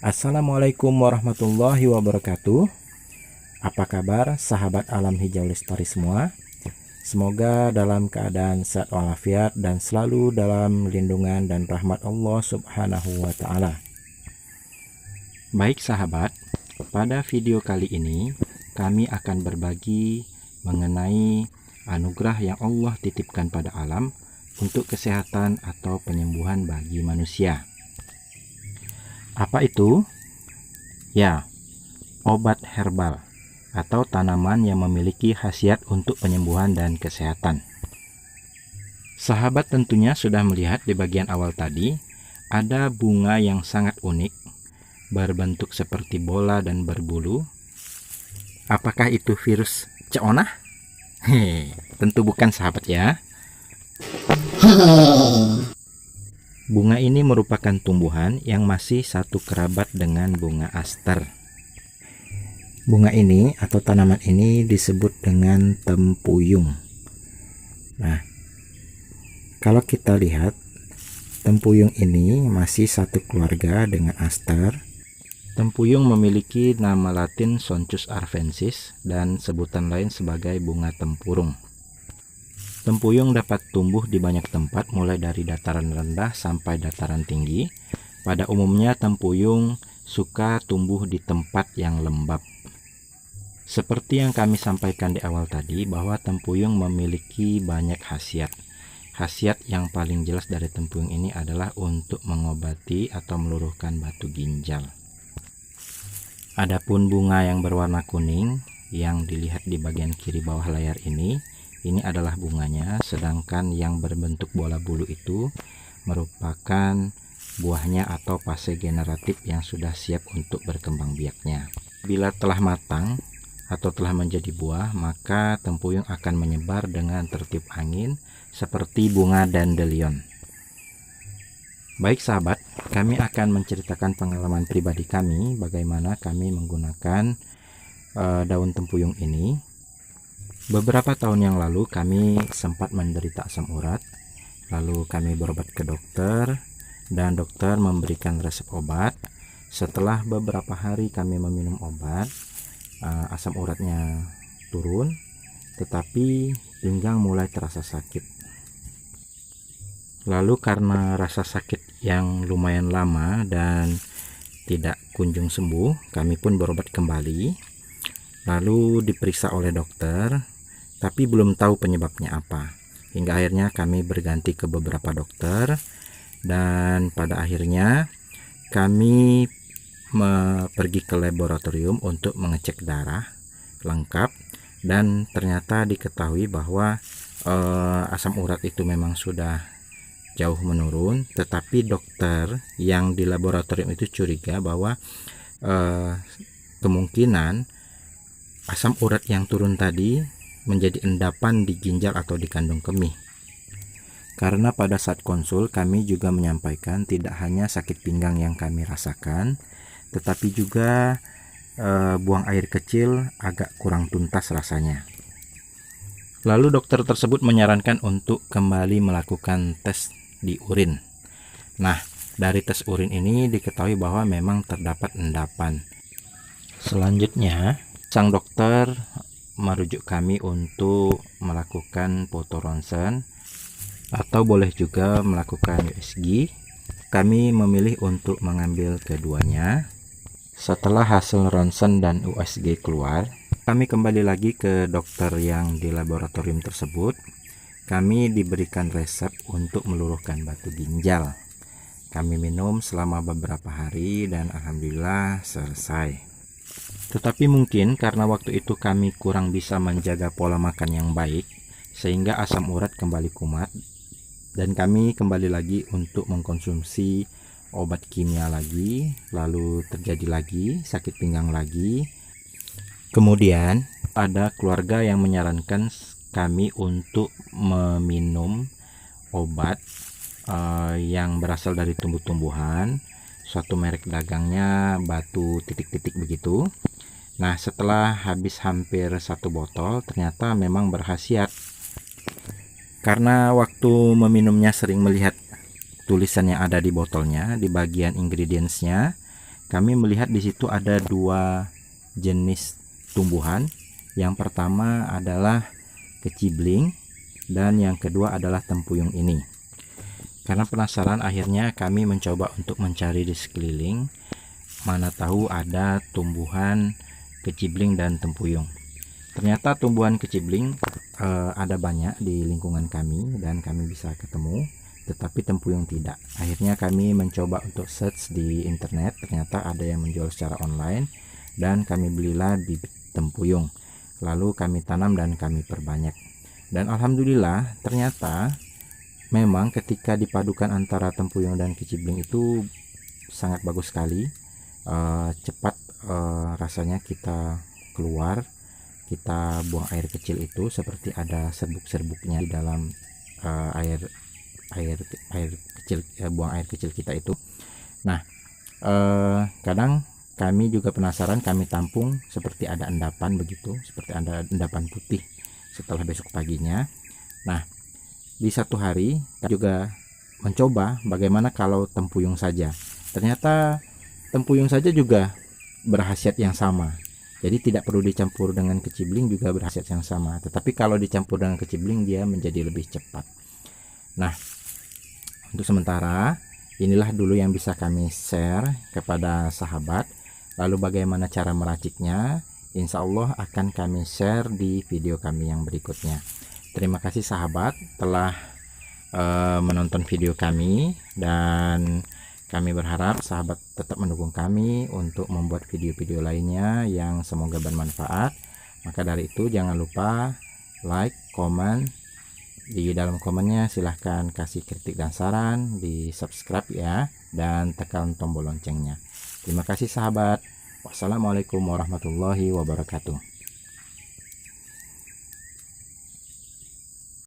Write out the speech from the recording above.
Assalamualaikum warahmatullahi wabarakatuh. Apa kabar sahabat alam hijau lestari semua? Semoga dalam keadaan sehat walafiat dan selalu dalam lindungan dan rahmat Allah Subhanahu wa Ta'ala. Baik sahabat, pada video kali ini kami akan berbagi mengenai anugerah yang Allah titipkan pada alam untuk kesehatan atau penyembuhan bagi manusia. Apa itu? Ya, obat herbal atau tanaman yang memiliki khasiat untuk penyembuhan dan kesehatan. Sahabat tentunya sudah melihat di bagian awal tadi, ada bunga yang sangat unik, berbentuk seperti bola dan berbulu. Apakah itu virus ceonah? Tentu bukan sahabat ya. Bunga ini merupakan tumbuhan yang masih satu kerabat dengan bunga aster. Bunga ini atau tanaman ini disebut dengan tempuyung. Nah, kalau kita lihat, tempuyung ini masih satu keluarga dengan aster. Tempuyung memiliki nama latin Sonchus arvensis dan sebutan lain sebagai bunga tempurung. Tempuyung dapat tumbuh di banyak tempat mulai dari dataran rendah sampai dataran tinggi. Pada umumnya tempuyung suka tumbuh di tempat yang lembab. Seperti yang kami sampaikan di awal tadi bahwa tempuyung memiliki banyak khasiat. Khasiat yang paling jelas dari tempuyung ini adalah untuk mengobati atau meluruhkan batu ginjal. Adapun bunga yang berwarna kuning yang dilihat di bagian kiri bawah layar ini adalah bunganya, sedangkan yang berbentuk bola bulu itu merupakan buahnya atau fase generatif yang sudah siap untuk berkembang biaknya. Bila telah matang atau telah menjadi buah, maka tempuyung akan menyebar dengan tertib angin seperti bunga dandelion. Baik sahabat, kami akan menceritakan pengalaman pribadi kami bagaimana kami menggunakan daun tempuyung ini. Beberapa tahun yang lalu kami sempat menderita asam urat, lalu kami berobat ke dokter dan dokter memberikan resep obat. Setelah beberapa hari kami meminum obat, asam uratnya turun, tetapi pinggang mulai terasa sakit. Lalu karena rasa sakit yang lumayan lama dan tidak kunjung sembuh, kami pun berobat kembali, lalu diperiksa oleh dokter, tapi belum tahu penyebabnya apa. Hingga akhirnya kami berganti ke beberapa dokter, dan pada akhirnya kami pergi ke laboratorium untuk mengecek darah lengkap, dan ternyata diketahui bahwa asam urat itu memang sudah jauh menurun, tetapi dokter yang di laboratorium itu curiga bahwa kemungkinan asam urat yang turun tadi menjadi endapan di ginjal atau di kandung kemih. Karena pada saat konsul kami juga menyampaikan tidak hanya sakit pinggang yang kami rasakan, tetapi juga buang air kecil agak kurang tuntas rasanya. Lalu dokter tersebut menyarankan untuk kembali melakukan tes di urin. Nah, dari tes urin ini diketahui bahwa memang terdapat endapan. Selanjutnya, sang dokter merujuk kami untuk melakukan foto ronsen atau boleh juga melakukan USG. Kami memilih untuk mengambil keduanya. Setelah hasil ronsen dan USG keluar, kami kembali lagi ke dokter yang di laboratorium tersebut. Kami diberikan resep untuk meluruhkan batu ginjal. Kami minum selama beberapa hari dan alhamdulillah selesai. Tetapi mungkin karena waktu itu kami kurang bisa menjaga pola makan yang baik, sehingga asam urat kembali kumat, dan kami kembali lagi untuk mengkonsumsi obat kimia lagi, lalu terjadi lagi sakit pinggang lagi. Kemudian ada keluarga yang menyarankan kami untuk meminum obat yang berasal dari tumbuh-tumbuhan, suatu merek dagangnya batu titik-titik begitu. Nah, setelah habis hampir satu botol, ternyata memang berkhasiat. Karena waktu meminumnya sering melihat tulisan yang ada di botolnya, di bagian ingredientsnya, kami melihat di situ ada dua jenis tumbuhan. Yang pertama adalah kecibling dan yang kedua adalah tempuyung ini. Karena penasaran, akhirnya kami mencoba untuk mencari di sekeliling, mana tahu ada tumbuhan kecibling dan tempuyung. Ternyata tumbuhan kecibling ada banyak di lingkungan kami dan kami bisa ketemu, tetapi tempuyung tidak. Akhirnya kami mencoba untuk search di internet, ternyata ada yang menjual secara online dan kami belilah bibit tempuyung. Lalu kami tanam dan kami perbanyak. Dan alhamdulillah ternyata memang ketika dipadukan antara tempuyung dan kecibling itu sangat bagus sekali. Cepat rasanya kita keluar, kita buang air kecil itu seperti ada serbuk-serbuknya di dalam air kecil, buang air kecil kita itu. Nah, kadang kami juga penasaran, kami tampung seperti ada endapan begitu, seperti ada endapan putih setelah besok paginya. Nah, di satu hari kita juga mencoba bagaimana kalau tempuyung saja. Ternyata tempuyung saja juga berkhasiat yang sama. Jadi tidak perlu dicampur dengan kecibling juga berkhasiat yang sama. Tetapi kalau dicampur dengan kecibling dia menjadi lebih cepat. Nah, untuk sementara inilah dulu yang bisa kami share kepada sahabat. Lalu bagaimana cara meraciknya? Insya Allah akan kami share di video kami yang berikutnya. Terima kasih sahabat telah menonton video kami, dan kami berharap sahabat tetap mendukung kami untuk membuat video-video lainnya yang semoga bermanfaat. Maka dari itu jangan lupa like, komen. Di dalam komennya silahkan kasih kritik dan saran, di subscribe ya, dan tekan tombol loncengnya. Terima kasih sahabat. Wassalamualaikum warahmatullahi wabarakatuh.